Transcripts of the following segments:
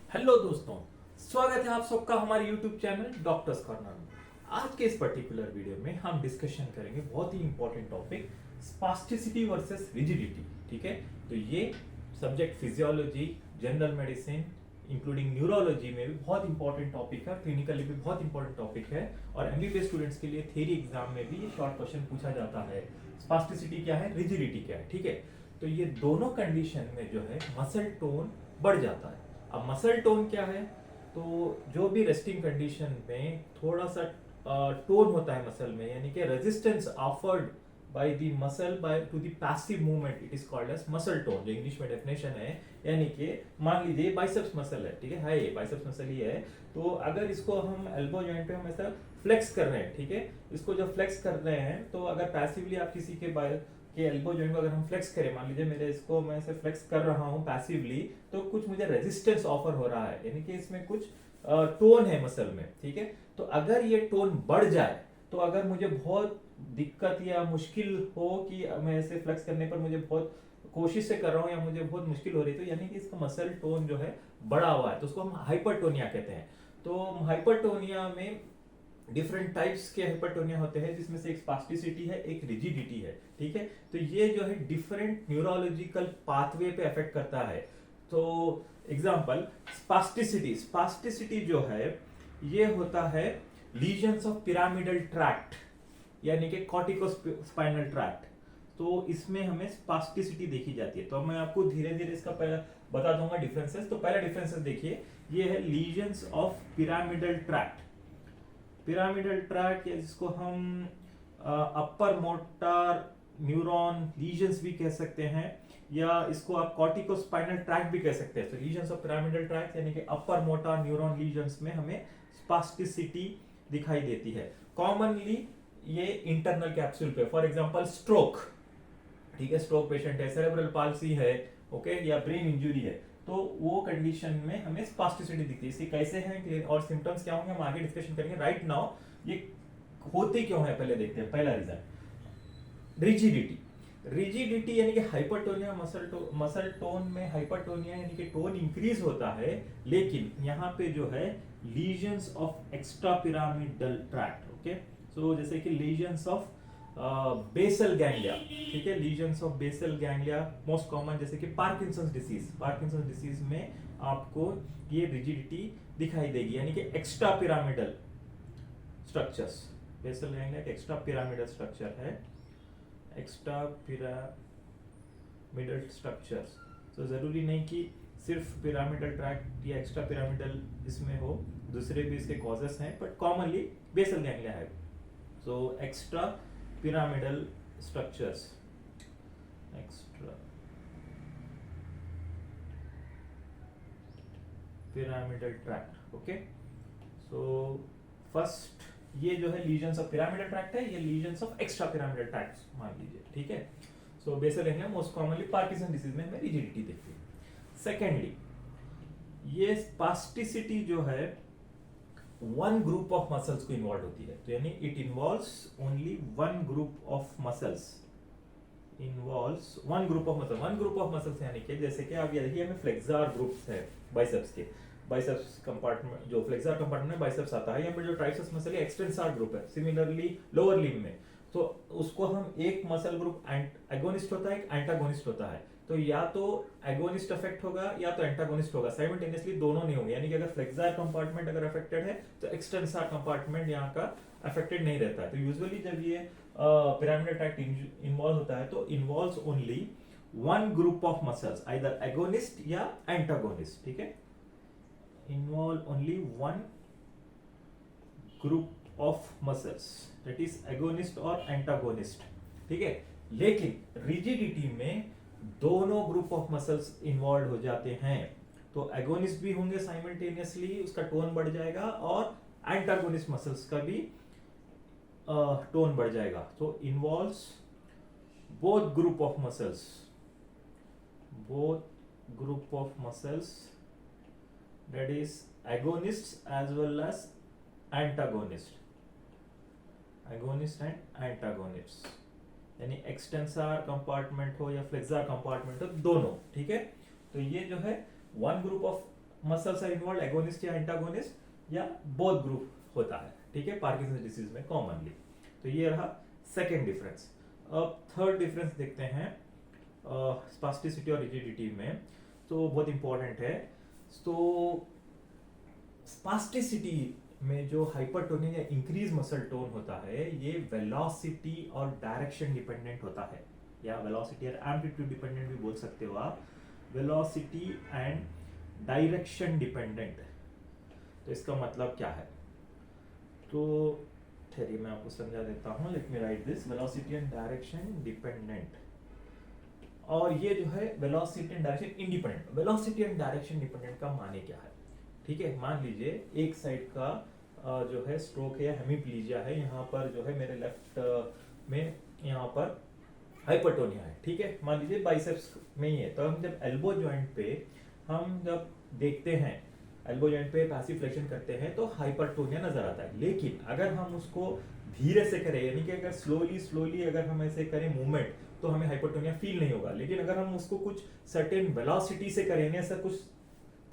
Hello दोस्तों, स्वागत है आप सबका हमारे यूट्यूब चैनल डॉक्टर्स कॉर्नर में। आज के इस पर्टिकुलर वीडियो में हम डिस्कशन करेंगे बहुत ही important topic, spasticity versus rigidity. ठीक है, तो ये subject physiology, general medicine including neurology में भी बहुत इंपॉर्टेंट टॉपिक है, क्लिनिकली भी बहुत इंपॉर्टेंट टॉपिक है और एमबीबीएस स्टूडेंट्स के लिए थ्योरी एग्जाम में भी ये शॉर्ट क्वेश्चन पूछा जाता है। स्पास्टिसिटी क्या है, रिजिडिटी क्या है। ठीक है, तो ये दोनों कंडीशन में जो है मसल टोन बढ़ जाता है। अब मसल टोन क्या है, तो जो भी रेस्टिंग कंडीशन में थोड़ा सा टोन होता है मसल में, यानी कि resistance offered by the muscle by to the passive movement, it is called as muscle tone, जो इंग्लिश में डेफिनेशन है। यानी कि मान लीजिए बाइसेप्स मसल है, ठीक है ये बाइसेप्स मसल ही है, तो अगर इसको हम एल्बो जॉइंट पे हम ऐसा फ्लेक्स कर रहे हैं, ठीक है, इसको जब फ्लेक्स कर रहे हैं तो अगर पैसिवली आप किसी के एल्बो जॉइंट को अगर हम फ्लेक्स करें, मान लीजिए मेरे इसको मैं ऐसे फ्लेक्स कर रहा हूं पैसिवली, तो कुछ मुझे रेजिस्टेंस ऑफर हो रहा है, यानी कि इसमें कुछ टोन है मसल में। ठीक है, तो अगर ये टोन बढ़ जाए, तो अगर मुझे बहुत दिक्कत या मुश्किल हो कि मैं ऐसे फ्लेक्स करने पर मुझे बहुत कोशिश से कर रहा हूँ या मुझे बहुत मुश्किल हो रही है, तो यानी कि इसका मसल टोन जो है बढ़ा हुआ है, तो उसको हम हाइपरटोनिया कहते हैं। तो हाइपरटोनिया में डिफरेंट टाइप्स के हाइपरटोनिया होते हैं, जिसमें से एक स्पास्टिसिटी है, एक रिजिडिटी है। ठीक है, तो ये जो है डिफरेंट न्यूरोलॉजिकल पाथवे पे अफेक्ट करता है। तो एग्जांपल, स्पास्टिसिटी जो है ये होता है लीजन्स ऑफ पिरामिडल ट्रैक्ट, यानी कि कॉर्टिकोस्पाइनल ट्रैक्ट। तो इसमें हमें स्पास्टिसिटी देखी जाती है। तो अब मैं आपको धीरे धीरे इसका बता दूंगा डिफरेंसेस। तो पहला डिफरेंसेस देखिए, ये है lesions of pyramidal tract. Pyramidal tract, जिसको हम अपर मोटर न्यूरॉन लीजन्स भी कह सकते हैं, या इसको आप कॉर्टिकोस्पाइनल ट्रैक्ट भी कह सकते हैं। तो लीजन्स ऑफ पिरामिडल ट्रैक्ट यानी कि अपर मोटर न्यूरॉन लीजन्स में हमें स्पास्टिसिटी दिखाई देती है। कॉमनली ये इंटरनल कैप्सूल पे, फॉर एग्जांपल स्ट्रोक, ठीक है, स्ट्रोक पेशेंट है, सेरेब्रल पाल्सी है, ओके, या ब्रेन इंजुरी है, तो वो कंडीशन में हमें स्पास्टिसिटी दिखती है। इसके कैसे हैं और सिम्टम्स क्या होंगे हम आगे डिस्कशन करेंगे। राइट नाउ ये होते क्यों है पहले देखते हैं। पहला रीजन, रिजिडिटी यानी कि हाइपरटोनिया, मसल टोन में हाइपरटोनिया यानी कि टोन इंक्रीज होता है, लेकिन यहाँ पे जो है lesions of extra pyramidal tract, okay, so जैसे कि लीजन्स ऑफ बेसल गैंग्लिया, ठीक है, lesions of basal ganglia most common, जैसे कि पार्किंसंस डिसीज में आपको ये रिजिडिटी दिखाई देगी, यानी कि extra pyramidal structures. Basal ganglia एक एक्स्ट्रा पिरामिडल स्ट्रक्चर है, एक्स्ट्रा पिरामिडल स्ट्रक्चर्स। तो जरूरी नहीं कि सिर्फ पिरामिडल ट्रैक्ट या एक्स्ट्रा पिरामिडल इसमें हो, दूसरे भी इसके कॉजेस हैं, बट कॉमनली बेसल गैंग्लिया है। So extra pyramidal structures, extra pyramidal tract, okay, so first ये जो है लीजन्स ऑफ पिरामिडल ट्रैक्ट है, ये lesions of extra pyramidal tract मान लीजिए, ठीक है। So basal ganglia most commonly Parkinson disease में हमें रिजिडिटी दिखती है। सेकेंडली, ये स्पास्टिसिटी जो है वन ग्रुप ऑफ मसल्स को इन्वॉल्व होती है, तो यानी it involves only one group of muscles, one group of muscles यानी कि जैसे कि आप ये देखिए हमें फ्लेक्सर ग्रुप्स है बाइसेप्स के, बाइसेप्स कंपार्टमेंट, जो फ्लेक्सर कंपार्टमेंट में बाइसेप्स आता है, यहाँ पर जो ट्राइसेप्स मसल है एक्सटेंसर ग्रुप है, सिमिलरली लोअर लिम्ब में, तो उसको हम एक मसल ग्रुप एगोनिस्ट होता है, एक एंटागोनिस्ट होता है, तो या तो एगोनिस्ट अफेक्ट होगा या तो एंटागोनिस्ट होगा, साइमल्टेनियसली दोनों नहीं होंगे। यानी कि अगर फ्लेक्सर कंपार्टमेंट अगर अफेक्टेड है तो एक्सटेंसर कंपार्टमेंट यहाँ का अफेक्टेड नहीं रहता है। तो यूजुअली जब ये पिरामिडल ट्रैक्ट इन्वॉल्व होता है तो involves only one group of muscles, either agonist या एंटागोनिस्ट, ठीक है, involve only one group of muscles, that is agonist और एंटागोनिस्ट, ठीक है। लेकिन रिजिडिटी में दोनों ग्रुप ऑफ मसल्स इन्वॉल्व हो जाते हैं, तो एगोनिस्ट भी होंगे साइमल्टेनियसली, उसका टोन बढ़ जाएगा, और एंटागोनिस्ट मसल्स का भी टोन बढ़ जाएगा। तो involves both group of muscles, that is agonist as well as antagonist, agonist and antagonist, यानी एक्सटेंसर कंपार्टमेंट हो या फ्लेक्सर कंपार्टमेंट हो, दोनों, ठीक है। तो ये जो है one group of muscles are involve, agonist या एंटागोनिस्ट या बोथ ग्रुप होता है, ठीक है, पार्किंसन डिसीज में कॉमनली। तो ये रहा सेकेंड डिफरेंस। अब थर्ड डिफरेंस देखते हैं स्पास्टिसिटी और रिजिडिटी में, तो बहुत इंपॉर्टेंट है। तो स्पास्टिसिटी में जो हाइपरटोनिया या इंक्रीज मसल टोन होता है, ये वेलोसिटी और डायरेक्शन डिपेंडेंट होता है, या वेलोसिटी और एम्पलीट्यूड डिपेंडेंट भी बोल सकते हो आप, वेलोसिटी एंड डायरेक्शन डिपेंडेंट। तो इसका मतलब क्या है, तो ठहरिए मैं आपको समझा देता हूँ। Let me right this, velocity and direction dependent, और ये जो है velocity and direction independent. Velocity and direction dependent का माने क्या है, ठीक है, मान लीजिए एक साइड का जो है स्ट्रोक है या हेमिप्लीजिया है, यहाँ पर जो है मेरे लेफ्ट में यहाँ पर हाइपरटोनिया है, ठीक है, मान लीजिए बाइसेप्स में ही है। तो हम जब एल्बो जॉइंट पे हम जब देखते हैं, एल्बो जॉइंट पे पैसिव फ्लेक्शन करते हैं तो हाइपरटोनिया नजर आता है। लेकिन अगर हम उसको धीरे से करें, यानी कि अगर स्लोली अगर हम ऐसे करें मूवमेंट, तो हमें हाइपरटोनिया फील नहीं होगा। लेकिन अगर हम उसको कुछ सर्टेन वेलोसिटी से करें, ऐसा कुछ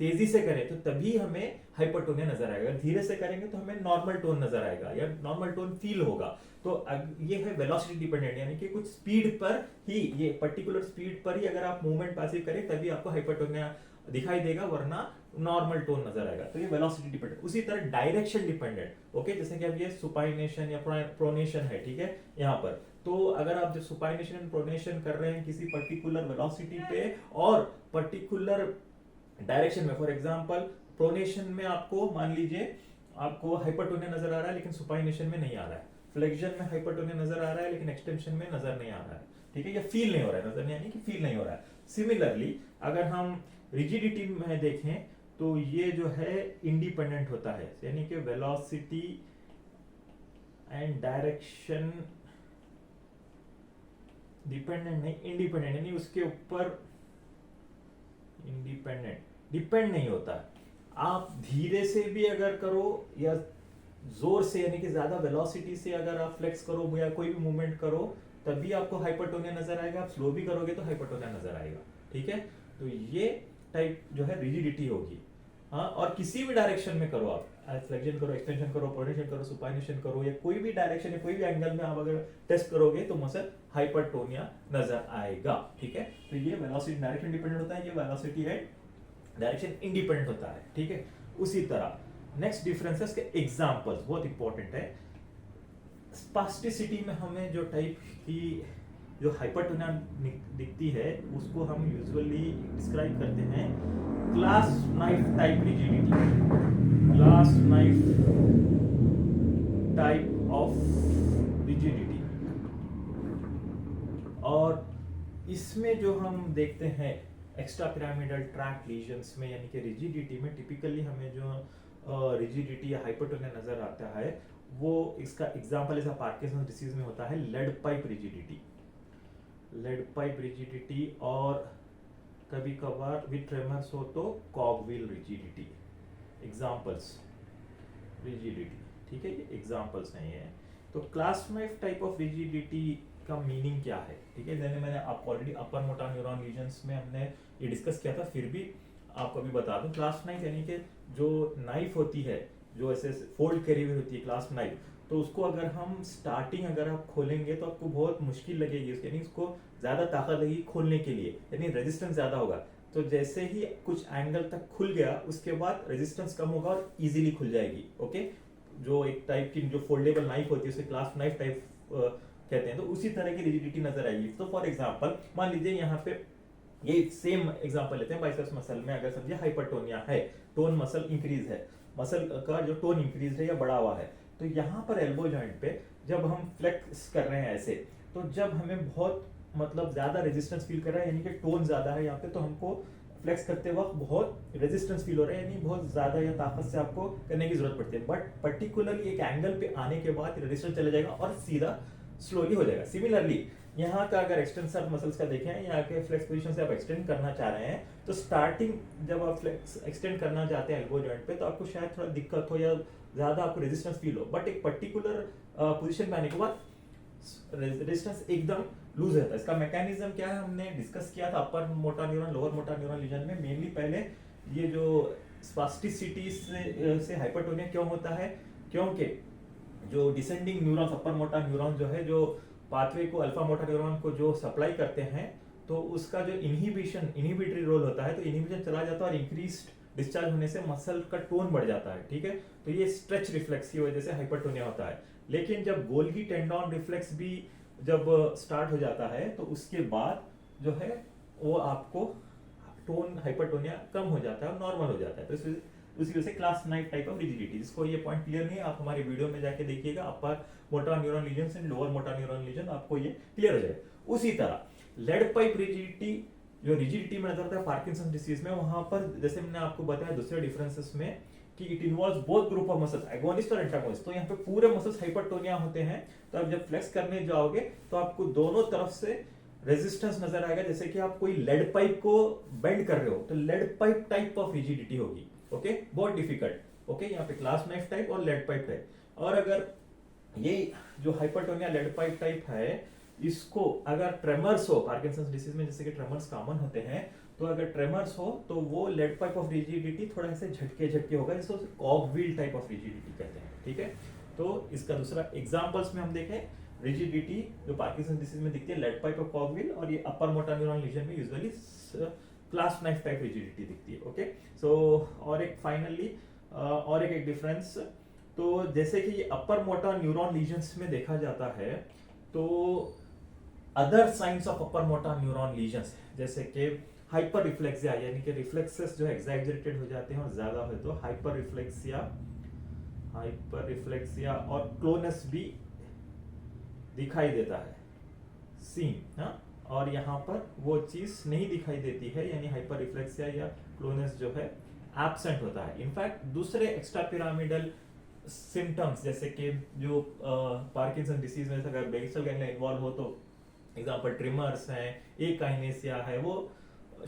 तेजी से करें, तो तभी हमें हाइपरटोनिया नजर आएगा। अगर धीरे से करेंगे तो हमें नॉर्मल टोन नजर आएगा या नॉर्मल टोन फील होगा। तो ये है वेलोसिटी डिपेंडेंट, यानी कि कुछ स्पीड पर ही, ये पर्टिकुलर स्पीड पर ही अगर आप मूवमेंट पैसिव करें तभी आपको हाइपरटोनिया दिखाई देगा, वरना नॉर्मल टोन नजर आएगा। तो ये वेलोसिटी डिपेंडेंट। उसी तरह डायरेक्शन डिपेंडेंट, ओके, जैसे कि अब ये सुपाइनेशन या प्रोनेशन है, ठीक है, यहाँ पर तो अगर आप जब सुपाइनेशन एंड प्रोनेशन कर रहे हैं किसी पर्टिकुलर वेलोसिटी पे और पर्टिकुलर डायरेक्शन में, फॉर एग्जांपल प्रोनेशन में आपको मान लीजिए आपको हाइपरटोनिया नजर आ रहा है लेकिन सुपाइनेशन में नहीं आ रहा है, फ्लेक्शन में हाइपरटोनिया नजर आ रहा है लेकिन एक्सटेंशन में नजर नहीं आ रहा है, ठीक है, या फील नहीं हो रहा है, नजर नहीं यानी कि फील नहीं हो रहा है। सिमिलरली अगर हम रिजिडिटी में देखें तो ये जो है इंडिपेंडेंट होता है, यानी कि वेलोसिटी एंड डायरेक्शन डिपेंडेंट नहीं, इंडिपेंडेंट, यानी उसके ऊपर इंडिपेंडेंट डिपेंड नहीं होता। आप धीरे से भी अगर करो या जोर से, यानी कि ज्यादा वेलोसिटी से अगर आप फ्लेक्स करो या कोई भी मूवमेंट करो, तभी आपको हाइपरटोनिया नजर आएगा। आप स्लो भी करोगे तो हाइपरटोनिया नजर आएगा, ठीक है। तो ये टाइप जो है रिजिडिटी होगी। हाँ, और किसी भी डायरेक्शन में करो आप, फ्लेक्शन करो, एक्सटेंशन करो, प्रोनेशन करो, सुपाइनेशन करो, या कोई भी डायरेक्शन या कोई भी एंगल में आप अगर टेस्ट करोगे तो मसल हाइपरटोनिया नजर आएगा, ठीक है। तो ये वेलोसिटी डायरेक्शन डिपेंडेंट होता है, ये वेलोसिटी है डायरेक्शन इंडिपेंडेंट होता है, ठीक है। उसी तरह नेक्स्ट डिफरेंस है इसके एग्जांपल्स, बहुत इंपॉर्टेंट है। स्पास्टिसिटी में हमें जो टाइप की जो हाइपरटोनिया दिखती है उसको हम यूजुअली डिस्क्राइब करते हैं class knife type rigidity, class knife type of rigidity. और इसमें जो हम देखते हैं एक्स्ट्रा पिरामिडल ट्रैक्ट लीजन्स में, यानी कि रिजिडिटी में टिपिकली हमें जो रिजिडिटी या हाइपरटोनिया नजर आता है, वो इसका एग्जांपल ऐसा पार्किंसन डिसीज में होता है lead pipe rigidity, lead pipe rigidity, और कभी कभार विद ट्रेमर्स हो तो कॉगविल रिजिडिटी। एग्जांपल्स रिजिडिटी, ठीक है, ये एग्जांपल्स नहीं है। तो क्लास 5 टाइप ऑफ रिजिडिटी का मीनिंग क्या है, ठीक है, जैसे मैंने आपको already upper motor neuron regions में हमने ये डिस्कस किया था, फिर भी आपको अभी बता दूं। क्लास 9 यानी कि जो नाइफ होती है, जो ऐसे फोल्ड करी हुई होती है क्लास नाइफ, तो उसको अगर हम स्टार्टिंग अगर आप खोलेंगे तो आपको बहुत मुश्किल लगेगी, यानी उसको ज्यादा ताकत लगेगी खोलने के लिए, यानी रेजिस्टेंस ज्यादा होगा। तो जैसे ही कुछ एंगल तक खुल गया उसके बाद रेजिस्टेंस कम होगा और इजीली खुल जाएगी, ओके। जो एक टाइप की जो फोल्डेबल नाइफ होती है उसे क्लास नाइफ टाइप कहते हैं। तो उसी तरह की रिजिडिटी नजर आएगी। तो फॉर एग्जांपल मान लीजिए यहाँ पे ये सेम एग्जांपल लेते हैं, बाइसेप्स मसल में अगर समझिए हाइपरटोनिया है, टोन मसल इंक्रीज है, मसल का जो टोन इंक्रीज है या बढ़ा हुआ है, तो यहाँ पर एल्बो जॉइंट पे जब हम फ्लेक्स कर रहे हैं ऐसे, तो जब हमें बहुत मतलब ज्यादा रेजिस्टेंस फील कर रहा है, यानी कि टोन ज्यादा है यहाँ पे, तो हमको फ्लेक्स करते वक्त बहुत रेजिस्टेंस फील हो रहा है, यानी बहुत ज्यादा या ताकत से आपको करने की जरूरत पड़ती है। बट पर्टिकुलरली एक एंगल पे आने के बाद रेजिस्टेंस चला जाएगा और सीधा स्लोली हो जाएगा। सिमिलरली यहाँ का अगर एक्सटेंसर मसल्स का देखें, यहाँ के फ्लेक्स पोजीशन से आप एक्सटेंड करना चाह रहे हैं, तो स्टार्टिंग जब आप फ्लेक्स एक्सटेंड करना चाहते हैं एल्बो जॉइंट पे, तो आपको शायद थोड़ा दिक्कत हो या ज्यादा आपको रेजिस्टेंस फील हो, बट एक पर्टिकुलर पोजीशन में आने के बाद रेजिस्टेंस एकदम लूज रहता है। इसका मैकेनिज्म क्या है हमने डिस्कस किया था upper motor neuron lower motor neuron region में। मेनली पहले ये जो स्पास्टिसिटी से हाइपरटोनिया क्यों होता है? क्योंकि जो डिसेंडिंग न्यूरॉन्स, अपर मोटर न्यूरॉन जो है, जो पाथवे को, अल्फा मोटर न्यूरॉन को जो सप्लाई करते हैं, तो उसका जो इनहिबिटरी रोल होता है, तो इनहिबिशन चला जाता है और इंक्रीज्ड डिस्चार्ज होने से मसल का टोन बढ़ जाता है, ठीक है। तो ये स्ट्रेच रिफ्लेक्स की वजह से हाइपरटोनिया होता है। लेकिन जब गोल्गी टेंडन रिफ्लेक्स भी जब स्टार्ट हो जाता है, तो उसके बाद जो है वो आपको टोन हाइपरटोनिया कम हो जाता है और नॉर्मल हो जाता है। तो उसी वजह से क्लास 9 टाइप ऑफ रिजिडिटी, जिसको ये पॉइंट क्लियर नहीं है, आप हमारे वीडियो में जाके देखिएगा, अपर motor neuron lesion and lower motor neuron lesion, आपको ये क्लियर हो जाएगा। उसी तरह लेड पाइप रिजिडिटी, जो रिजिडिटी में नजर आता है पार्किंसन डिसीज में, वहां पर जैसे मैंने आपको बताया दूसरे डिफरेंसेस में कि it involves both group of muscles, agonist और एंटागोनिस्ट। तो यहाँ पे पूरे मसल्स हाइपरटोनिया होते हैं, तो आप जब फ्लेक्स करने जाओगे तो आपको दोनों तरफ से रेजिस्टेंस नजर आएगा, जैसे कि आप कोई लेड पाइप को बेंड कर रहे हो, तो lead pipe type of rigidity होगी। ओके, बहुत डिफिकल्ट। ओके, यहाँ पे क्लास नाइफ टाइप और लेड पाइप टाइप। और अगर ये जो हाइपरटोनिया लेड पाइप टाइप है, इसको अगर ट्रेमर्स हो पार्किंसंस डिसीज में, जैसे कि ट्रेमर्स कॉमन होते हैं, तो अगर ट्रेमर्स हो तो वो लेड पाइप ऑफ रिजिडिटी थोड़ा ऐसे झटके होगा, जिसको कॉगविल टाइप ऑफ रिजिडिटी कहते हैं, ठीक है। तो इसका दूसरा एग्जांपल्स में हम देखें, रिजिडिटी जो पार्किंसन डिसीज में दिखती है लेड पाइप ऑफ कॉगविल, और ये अपर मोटर न्यूरॉन लीजन में usually class knife type rigidity दिखती है। ओके, सो और एक फाइनली और एक डिफरेंस, तो जैसे कि ये अपर मोटर न्यूरॉन लीजन्स में देखा जाता है, तो other science of upper motor neuron lesions जैसे कि हाइपर रिफ्लेक्सिया, यानी कि रिफ्लेक्सेस जो एग्जैजरेटेड हो जाते हैं और ज्यादा हो तो हाइपर रिफ्लेक्सिया और क्लोनस भी दिखाई देता है, सीन, हाँ। और यहाँ पर वो चीज नहीं दिखाई देती है, यानी हाइपर रिफ्लेक्सिया या क्लोनस जो है एब्सेंट होता है। इनफैक्ट दूसरे एक्स्ट्रा पिरामिडल सिम्टम्स, जैसे कि जो पार्किंसन डिसीज में अगर बेसल गैंग्लिया इन्वॉल्व हो, तो एग्जांपल ट्रिमर्स हैं, एकाइनेसिया है, वो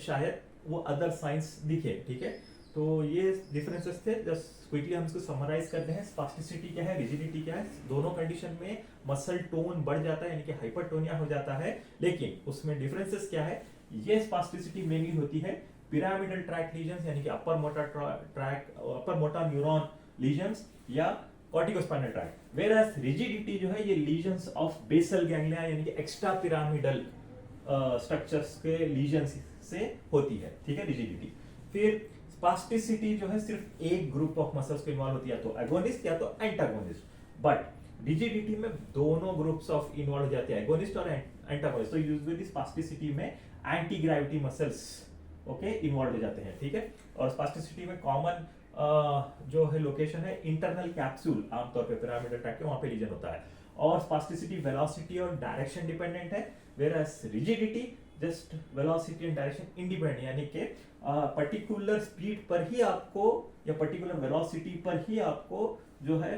शायद वो अदर साइंस दिखे, ठीक है। तो ये डिफरेंसेस थे, जस्ट क्विकली हम इसको समराइज करते हैं। स्पास्टिसिटी क्या है, रिजिडिटी क्या है, दोनों कंडीशन में मसल टोन बढ़ जाता है, यानी कि हाइपरटोनिया हो जाता है। लेकिन उसमें डिफरेंसेस क्या है, ये स्पास्टिसिटी मेनली होती है पिरामिडल ट्रैक लीजन्स, यानी कि अपर मोटर न्यूरॉन लीजन्स या कॉर्टिकोस्पाइनल ट्रैक, वेयरएज रिजिडिटी जो है ये लीजन्स ऑफ बेसल गैंग्लिया, यानी कि एक्स्ट्रा पिरामिडल स्ट्रक्चर्स के लीजन्स से होती है, ठीक है, रिजिडिटी। फिर स्पास्टिसिटी जो है सिर्फ एक ग्रुप ऑफ मसल्स को इन्वॉल्व होती है, या तो एगोनिस्ट या तो एंटागोनिस्ट, बट रिजिडिटी में दोनों ग्रुप्स ऑफ इन्वॉल्व हो जाते हैं, एगोनिस्ट और एंटागोनिस्ट। तो यूजुअली स्पास्टिसिटी में anti gravity muscles okay involve हो जाते हैं, ठीक है। और स्पास्टिसिटी में कॉमन जो है लोकेशन है इंटरनल कैप्सूल, आमतौर पे पिरामिडल ट्रैक के वहां पे रीजन होता है। और स्पास्टिसिटी वेलोसिटी और डायरेक्शन डिपेंडेंट है, whereas rigidity just velocity and direction independent, यानी कि पर्टिकुलर स्पीड पर ही आपको या पर्टिकुलर वेलोसिटी पर ही आपको जो है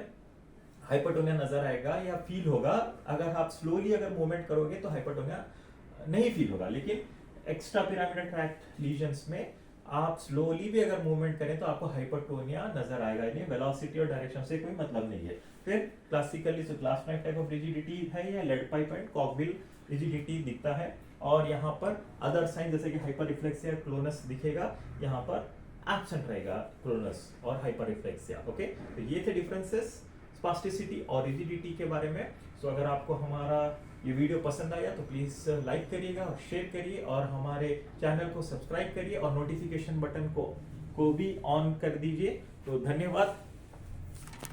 हाइपरटोनिया नजर आएगा या फील होगा। अगर आप स्लोली अगर मूवमेंट करोगे तो हाइपरटोनिया नहीं फील होगा, लेकिन एक्स्ट्रा पिरामिडल ट्रैक लीजन्स में आप स्लोली भी अगर मूवमेंट करें तो आपको हाइपरटोनिया नजर आएगा, यानी वेलोसिटी और डायरेक्शन से कोई मतलब नहीं है। फिर classically class 9 type of rigidity है, या लेड पाइप एंड कॉगविल रिजिडिटी दिखता है। और यहाँ पर अदर साइन जैसे कि हाइपर रिफ्लेक्सिया, क्लोनस दिखेगा, यहाँ पर एब्सेंट रहेगा क्लोनस और हाइपर रिफ्लेक्सिया। ओके, तो ये थे डिफरेंसेस स्पास्टिसिटी और रिजिडिटी के बारे में। सो अगर आपको हमारा ये वीडियो पसंद आया तो प्लीज लाइक करिएगा और शेयर करिए, और हमारे चैनल को सब्सक्राइब करिए और नोटिफिकेशन बटन को भी ऑन कर दीजिए। तो धन्यवाद।